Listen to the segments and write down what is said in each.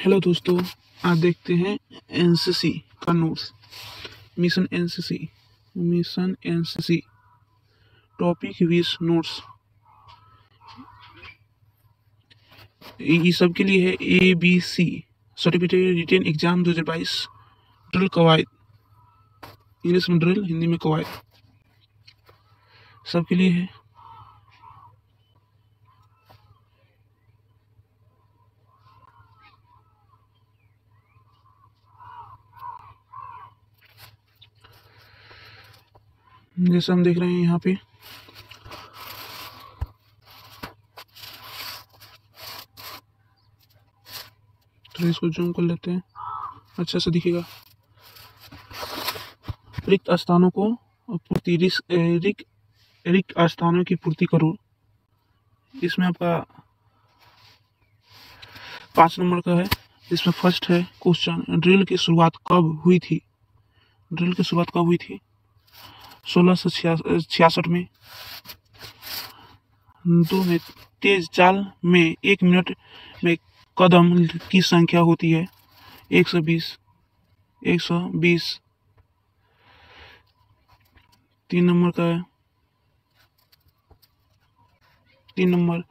Hello दोस्तों, आज देखते हैं एनसीसी का notes. Mission NCC topic wise notes. ये सब के लिए है ABC certificate written exam 2022 drill कवायद, इंग्लिश में ड्रिल, हिंदी में कवायद, सबके लिए है। जैसे हम देख रहे हैं यहाँ पे तो इसको जूम कर लेते हैं, अच्छा से दिखेगा। रिक्त स्थानों को पूर्ति, रिक्त स्थानों की पूर्ति करो। इसमें आपका 5 नंबर का है। इसमें फर्स्ट है क्वेश्चन, ड्रिल की शुरुआत कब हुई थी? ड्रिल की शुरुआत कब हुई थी? 1666 में। 2 में तेज चाल में 1 मिनट में कदम की संख्या होती है 120। 3 नंबर का है। 3 नंबर,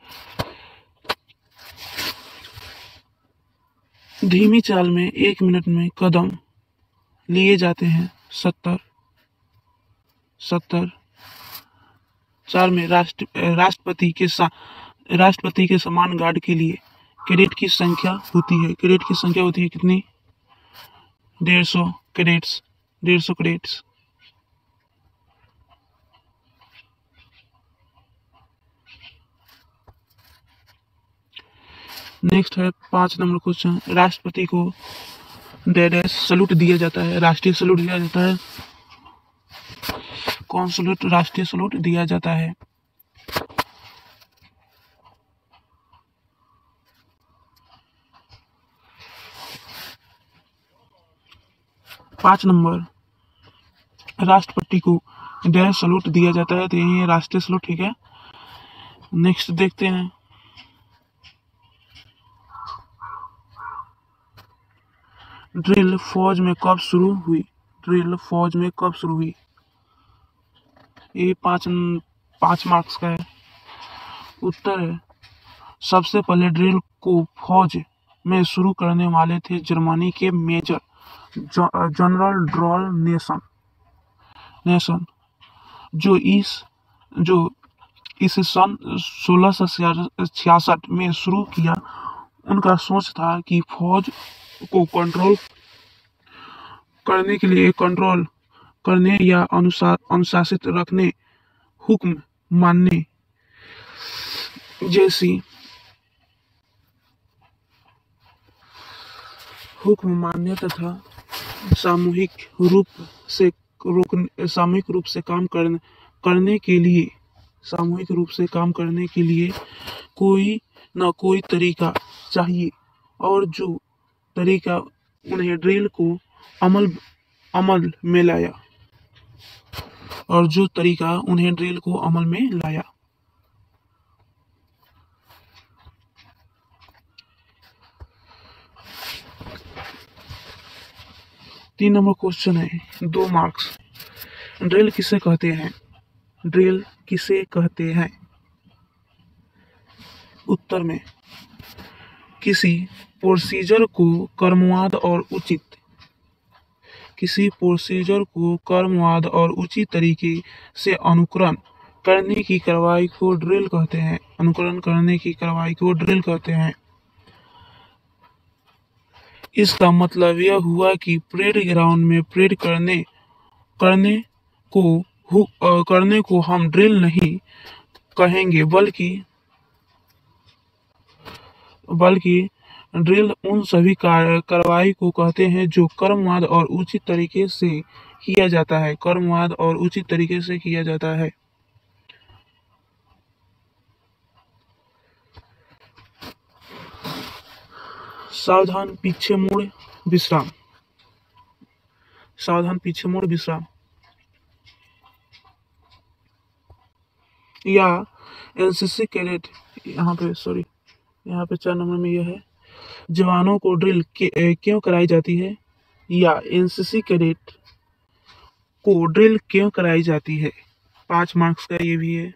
धीमी चाल में 1 मिनट में कदम लिए जाते हैं 70। 4 में राष्ट्रपति के समान गार्ड के लिए कैडेट की संख्या होती है। कैडेट की संख्या होती है कितनी? 150 कैडेट्स। 150 कैडेट्स। नेक्स्ट है 5 नंबर क्वेश्चन, राष्ट्रपति को डैश सलूट दिया जाता है, राष्ट्रीय सलूट दिया जाता है। कौन सलूट? राष्ट्रीय सलूट दिया जाता है। पाँच नंबर, राष्ट्रपति को डैश सलूट दिया जाता है, तो यही राष्ट्रीय सलूट, ठीक है। नेक्स्ट देखते हैं, ड्रिल फौज में कब शुरू हुई? ड्रिल फौज में कब शुरू हुई? ये 5 मार्क्स का है। उत्तर है, सबसे पहले ड्रिल को फौज में शुरू करने वाले थे जर्मनी के मेजर जनरल ड्रॉल नेशन, जो इसे सन 1666 में शुरू किया। उनका सोच था कि फौज को कंट्रोल करने या अनुशासित रखने, हुक्म मानने तथा सामूहिक रूप से काम करने के लिए कोई न कोई तरीका चाहिए, और जो तरीका उन्हें ड्रिल को अमल में लाया। 3 नंबर क्वेश्चन है, 2 मार्क्स, ड्रिल किसे कहते हैं? ड्रिल किसे कहते हैं? उत्तर में, किसी प्रोसीजर को क्रमवाद और उचित तरीके से अनुकरण करने की कार्रवाई को ड्रिल कहते हैं। इसका मतलब यह हुआ कि परेड ग्राउंड में परेड करने को हम ड्रिल नहीं कहेंगे, बल्कि ड्रिल उन सभी कार्रवाई को कहते हैं जो क्रमवाद और उचित तरीके से किया जाता है। सावधान पीछे मुड़ विश्राम। या एनसीसी कैडेट, यहाँ पे 4 नंबर में यह है, जवानों को ड्रिल क्यों कराई जाती है, या एनसीसी कैडेट को ड्रिल क्यों कराई जाती है। 5 मार्क्स का ये भी है।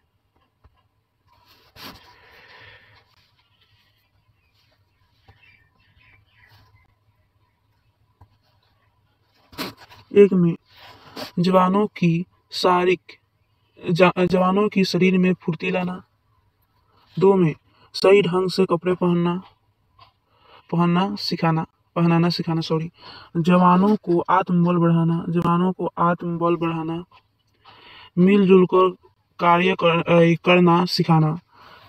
एक में जवानों की जवानों की शरीर में फुर्ती लाना। 2 में सही ढंग से कपड़े पहनाना सिखाना जवानों को आत्मबल बढ़ाना। मिलजुल कर कार्य करना सिखाना।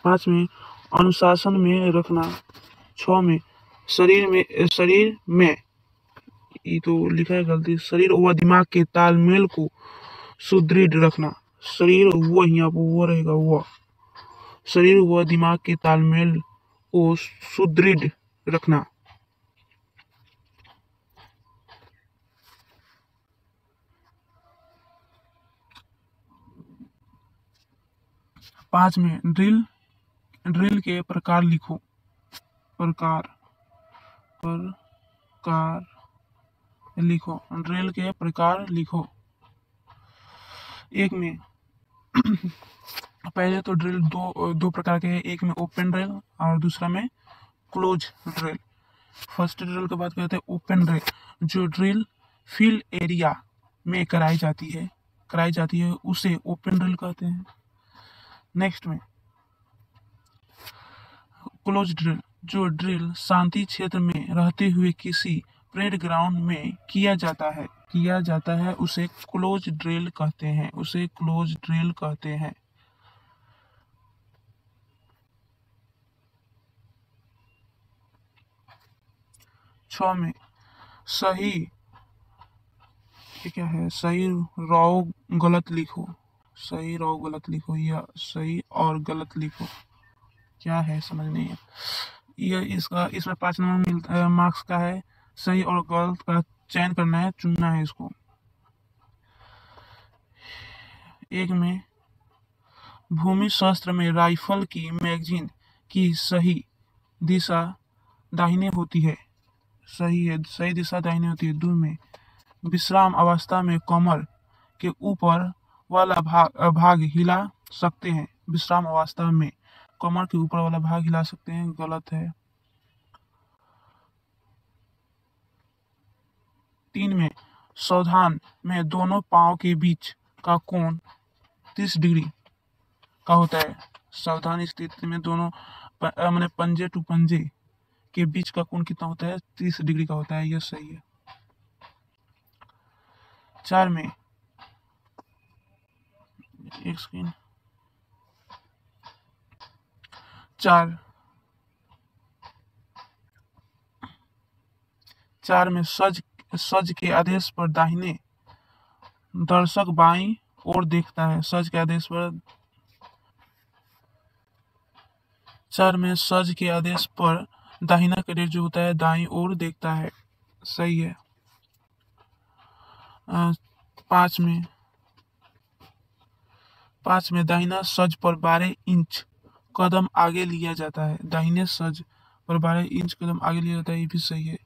5 में अनुशासन में रखना। 6 में शरीर में ये तो लिखा है गलती, शरीर व दिमाग के तालमेल को सुदृढ़ रखना। शरीर वो यहाँ पर वो रहेगा, वो शरीर व दिमाग के तालमेल को सुदृढ़ रखना। 5 में ड्रिल के प्रकार लिखो। ड्रिल के प्रकार लिखो। एक में पहले तो ड्रिल दो प्रकार के हैं, एक में ओपन ड्रिल और दूसरा में क्लोज ड्रिल। फर्स्ट ड्रिल के बाद कहते हैं ओपन ड्रिल, जो ड्रिल फील्ड एरिया में कराई जाती है उसे ओपन ड्रिल कहते हैं। नेक्स्ट में क्लोज ड्रिल, जो ड्रिल शांति क्षेत्र में रहते हुए किसी परेड ग्राउंड में किया जाता है उसे क्लोज ड्रिल कहते हैं। 6 में सही राव गलत लिखो या सही और गलत लिखो, क्या है समझ नहीं है। इसमें 5 नंबर मार्क्स का है। सही और गलत का चयन करना है, चुनना है इसको। एक में भूमि शस्त्र में राइफल की मैगजीन की सही दिशा दाहिने होती है। सही दिशा दाहिने होती है। 2 में विश्राम अवस्था में कमर के ऊपर वाला भाग हिला सकते हैं। विश्राम अवस्था में कमर के ऊपर वाला भाग हिला सकते हैं, गलत है। 3 में सावधान में दोनों पांव के बीच का कोण 30 डिग्री का होता है। सावधान स्थिति में दोनों मैंने पंजे टू पंजे के बीच का कोण कितना होता है, 30 डिग्री का होता है, यह सही है। 4 में एक सेकेंड 4 में सज के आदेश पर दाहिने दर्शक बाईं ओर देखता है। 4 में सज के आदेश पर दाहिना कैडेट जो होता है दाईं ओर देखता है, सही है। 5 में दाहिना सज पर 12 इंच कदम आगे लिया जाता है। दाहिने सज पर 12 इंच कदम आगे लिया जाता है, ये भी सही है।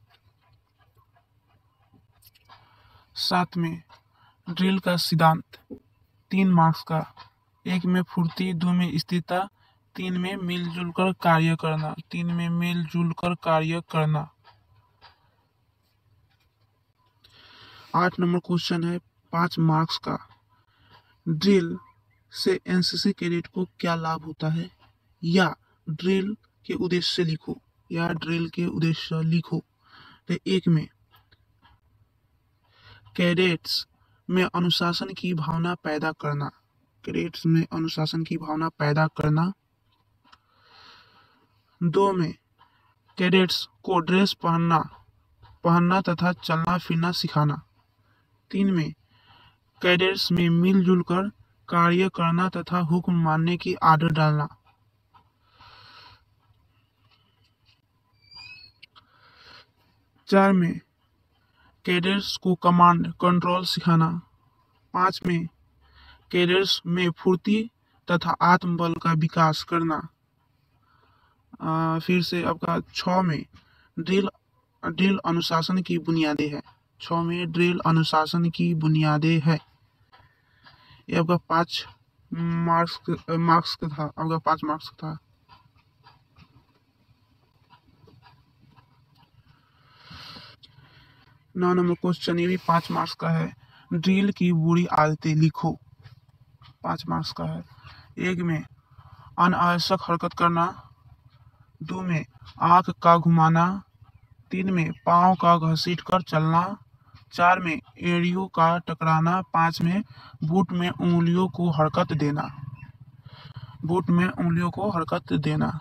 7 में ड्रिल का सिद्धांत 3 मार्क्स का। 1 में फुर्ती, 2 में स्थिरता, 3 में मिलजुल कर कार्य करना। 8 नंबर क्वेश्चन है 5 मार्क्स का। ड्रिल से एनसीसी कैडेट को क्या लाभ होता है, या ड्रिल के उद्देश्य लिखो। तो 1 में कैडेट्स में अनुशासन की भावना पैदा करना। 2 में कैडेट्स को ड्रेस पहनना तथा चलना फिरना सिखाना। 3 में कैडेट्स में मिलजुल कर कार्य करना तथा हुक्म मानने की आदत डालना। 4 में कैडेट्स को कमांड कंट्रोल सिखाना। 5 में कैडेट्स में फुर्ती तथा आत्मबल का विकास करना। फिर से आपका 6 में ड्रिल ड्रिल अनुशासन की बुनियादें है। 6 में ड्रिल अनुशासन की बुनियादें है। ये आपका 5 मार्क्स का था, आपका 5 मार्क्स का था। नौ नंबर क्वेश्चन, ये भी 5 मार्क्स का है। ड्रिल की बुरी आदतें लिखो। 5 मार्क्स का है। 1 में अनावश्यक हरकत करना, 2 में आंख का घुमाना, 3 में पाँव का घसीट कर चलना, 4 में एड़ियों का टकराना, 5 में बूट में उंगलियों को हरकत देना। बूट में उंगलियों को हरकत देना।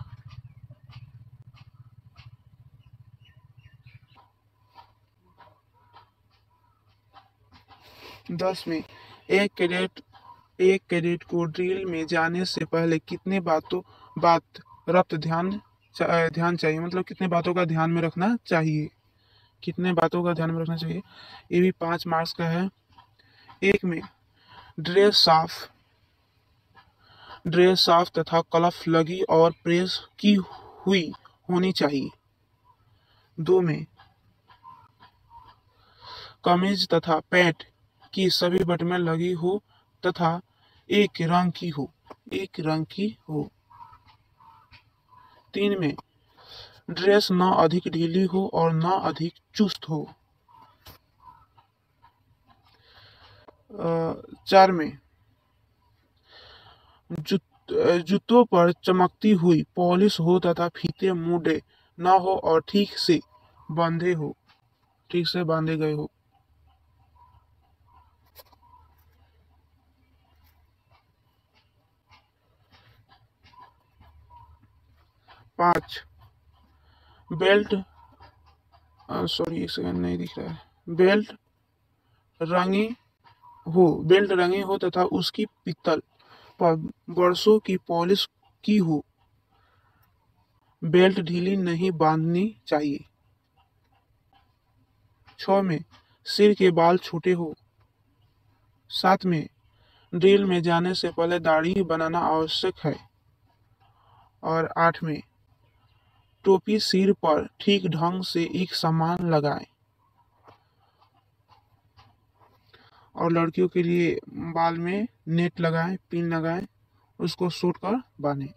10 में एक कैडेट को ड्रिल में जाने से पहले कितने बात रब्त ध्यान चाहिए, मतलब कितने बातों का ध्यान में रखना चाहिए, कितने बातों का ध्यान में रखना चाहिए। ये भी 5 मार्क्स का है। 1 में ड्रेस साफ तथा कलफ लगी और प्रेस की हुई होनी चाहिए। 2 में कमीज तथा पैंट की सभी बटनें लगी हो तथा एक रंग की हो। 3 में ड्रेस न अधिक ढीली हो और न अधिक चुस्त हो। 4 में जूतों पर चमकती हुई पॉलिश हो तथा फीते मुड़े न हो और ठीक से बांधे गए हो। 5 बेल्ट एक सेकंड, नहीं दिख रहा है। बेल्ट रंगी हो तथा उसकी पित्तल पर बरसों की पॉलिश की हो। बेल्ट ढीली नहीं बांधनी चाहिए। 6 में सिर के बाल छोटे हो। 7 में ड्रिल में जाने से पहले दाढ़ी बनाना आवश्यक है। और 8 में टोपी सिर पर ठीक ढंग से एक समान लगाएं। और लड़कियों के लिए बाल में नेट लगाएं, पिन लगाएं, उसको सूट कर बांधें।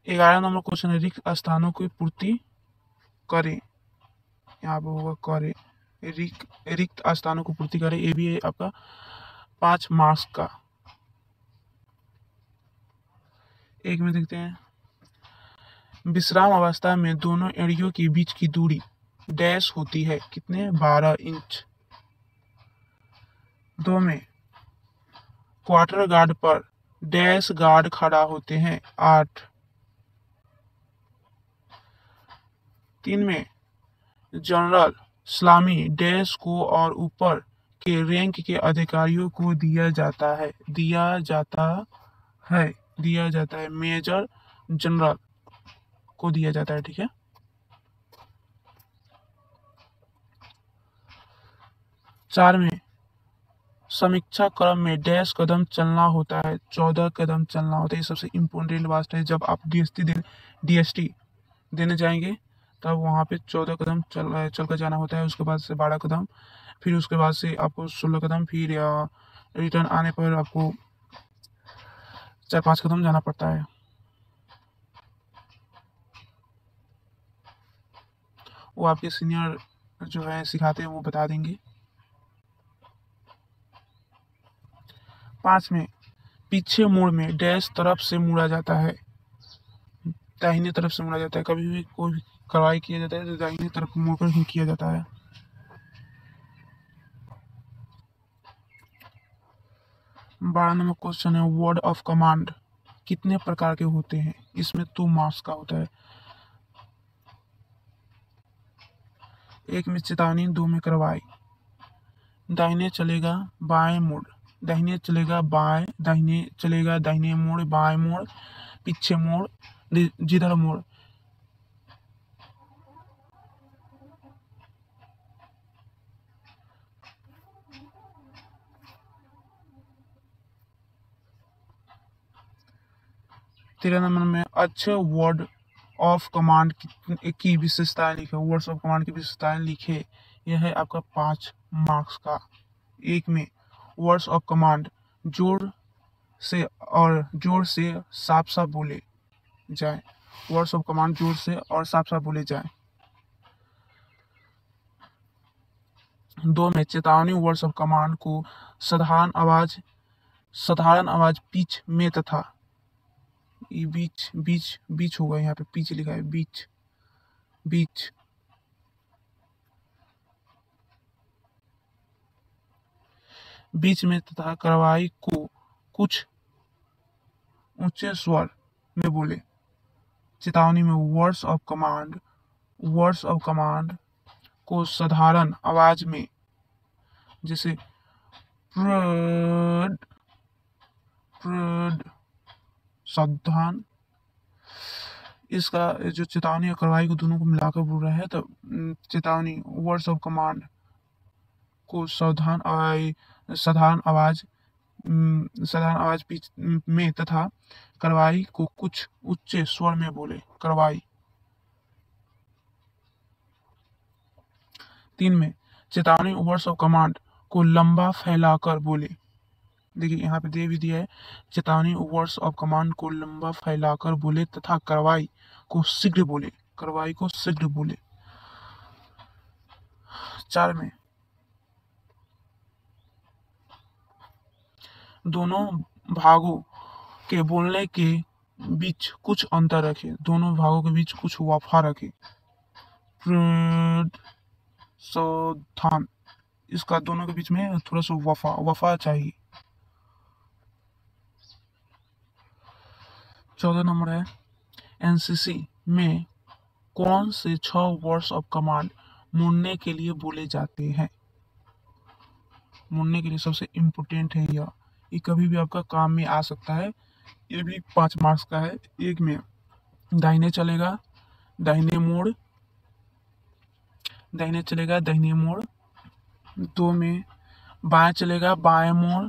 ग्यारह नंबर क्वेश्चन है, रिक्त स्थानों की पूर्ति करें। यहाँ पर होगा करें, रिक्त स्थानों को पूर्ति करें। ये भी है आपका 5 मार्क्स का। 1 में देखते हैं, विश्राम अवस्था में दोनों एड़ियों के बीच की दूरी डैश होती है, कितने? 12 इंच। 2 में क्वार्टर गार्ड पर डैश गार्ड खड़ा होते हैं, 8। 3 में जनरल सलामी डैश को और ऊपर के रैंक के अधिकारियों को दिया जाता है। मेजर जनरल को दिया जाता है, ठीक है। 4 में समीक्षा क्रम में डैश कदम चलना होता है, 14 कदम चलना होता है। ये सबसे इम्पोर्टेंट बात है। जब आप डीएसटी देने जाएंगे तब वहाँ पे 14 कदम चल कर जाना होता है। उसके बाद से 12 कदम, फिर उसके बाद से आपको 16 कदम, फिर रिटर्न आने पर आपको 4-5 कदम जाना पड़ता है। वो आपके सीनियर जो है सिखाते हैं, वो बता देंगे। 5 में पीछे मोड़ में डैश तरफ से मुड़ा जाता है, दाहिने तरफ से मुड़ा जाता है। कभी भी कोई भी कार्रवाई किया जाता है तो दाहिने तरफ मुड़कर ही किया जाता है। 12 नंबर क्वेश्चन है, वर्ड ऑफ कमांड कितने प्रकार के होते हैं? इसमें 2 मार्क्स का होता है। 1 में चेतावनी, 2 में कार्रवाई। दाहिने चलेगा बाएं मोड़, दाहिने चलेगा बाएं, दाहिने चलेगा दाहिने मोड़, बाएं मोड़, पीछे मोड़, जिधर मोड़। 13 नंबर में अच्छे वर्ड ऑफ कमांड की विशेषताएं लिखे, वर्ड्स ऑफ कमांड की विशेषताएं लिखे। यह है आपका 5 मार्क्स का। एक में वर्ड्स ऑफ कमांड जोर से साफ साफ बोले जाए, वर्ड्स ऑफ कमांड जोर से और साफ साफ बोले जाए। 2 में चेतावनी वर्ड्स ऑफ कमांड को साधारण आवाज पिच में तथा बीच होगा, यहाँ पे पिच लिखा है, बीच में तथा कार्रवाई को कुछ ऊंचे स्वर में बोले। चेतावनी में वर्ड्स ऑफ कमांड को साधारण आवाज में, जैसे सावधान, इसका जो चेतावनी और कार्रवाई को दोनों को मिलाकर बोल रहा है, तो चेतावनी वर्ड्स ऑफ कमांड को साधारण आवाज पिच में तथा कार्रवाई को कुछ उच्च स्वर में बोले। कार्रवाई। 3 में चेतावनी वर्ड्स ऑफ कमांड को लंबा फैलाकर बोले। देखिए यहाँ पे दे भी दिया है, चेतावनी वर्ड्स ऑफ कमांड को लंबा फैलाकर बोले तथा कार्रवाई को शीघ्र बोले। 4 में दोनों भागों के बोलने के बीच कुछ अंतर रखे, दोनों भागों के बीच कुछ वफा रखे। सावधान, इसका दोनों के बीच में थोड़ा सा वफा चाहिए। 14 नंबर है, एनसीसी में कौन से 6 वर्ड्स ऑफ कमांड मुड़ने के लिए बोले जाते हैं? मुड़ने के लिए सबसे इम्पोर्टेंट है ये कभी भी आपका काम में आ सकता है। ये भी 5 मार्क्स का है। 1 में दाहिने चलेगा, दाहिने मोड़। 2 में बाएं चलेगा, बाएं मोड़।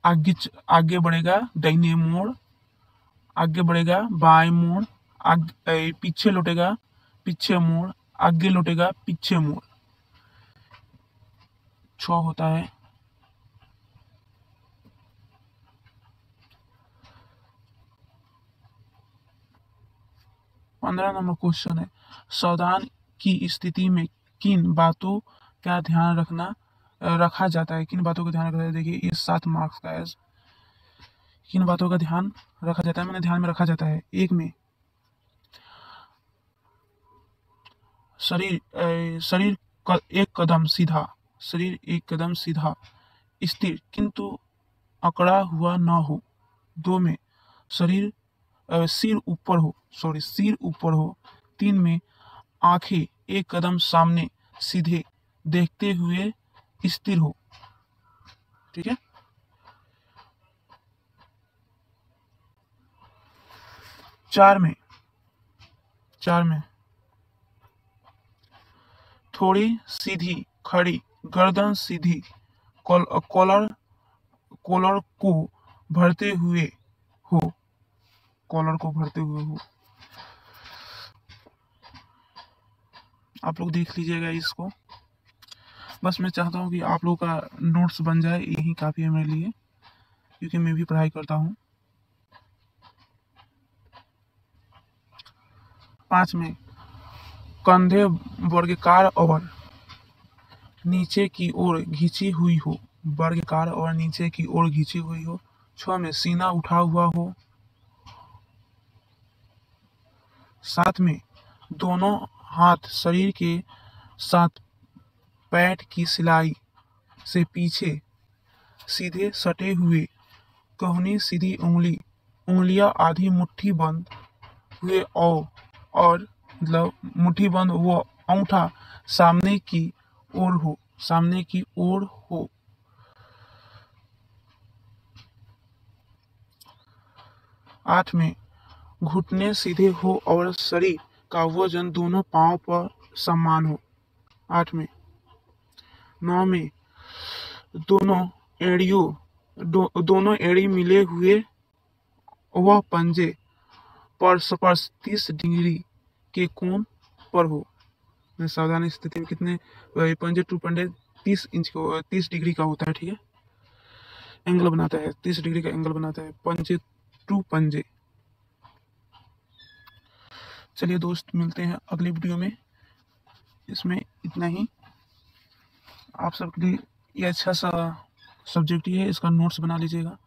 आगे बढ़ेगा, दाहिने मोड़। आगे बढ़ेगा, बाएं मोड़। पीछे लौटेगा, पीछे मोड़। आगे लौटेगा, पीछे मोड़। 6 होता है। पंद्रह नंबर क्वेश्चन है, सावधान की स्थिति में किन बातों का ध्यान रखा जाता है? किन बातों का ध्यान रखा जाता है? देखिए ये 7 मार्क्स का है। किन बातों का ध्यान रखा जाता है, मैंने ध्यान में रखा जाता है। 1 में शरीर एक कदम सीधा, स्थिर किंतु अकड़ा हुआ न हो। 2 में सिर ऊपर हो। 3 में आंखें एक कदम सामने सीधे देखते हुए स्थिर हो। ठीक है। 4 में थोड़ी सीधी खड़ी, गर्दन सीधी, कॉलर को भरते हुए हो। आप लोग देख लीजिएगा इसको। बस मैं चाहता हूँ कि आप लोग का नोट्स बन जाए, यही काफी है मेरे लिए, क्योंकि मैं भी पढ़ाई करता हूँ। 5 में कंधे वर्गाकार और नीचे की ओर घिंची हुई हो। 6 में सीना उठा हुआ हो। 7 में दोनों हाथ शरीर के साथ पैट की सिलाई से पीछे सीधे सटे हुए, कहुनी सीधी उंगलियां आधी मुट्ठी बंद हुए और मतलब मुट्ठी बंद वो अंगूठा सामने की ओर हो। 8 में घुटने सीधे हो और शरीर का वजन दोनों पांव पर समान हो। 8 में 9 में दोनों एड़ी मिले हुए वह पंजे परस्पर 30 डिग्री के कोण पर हो। सावधानी स्थिति में कितने पंजे टू पंजे 30 डिग्री का होता है, ठीक है, एंगल बनाता है, 30 डिग्री का एंगल बनाता है पंजे टू पंजे। चलिए दोस्त, मिलते हैं अगली वीडियो में। इसमें इतना ही। आप सबके लिए ये अच्छा सा सब्जेक्ट ही है, इसका नोट्स बना लीजिएगा।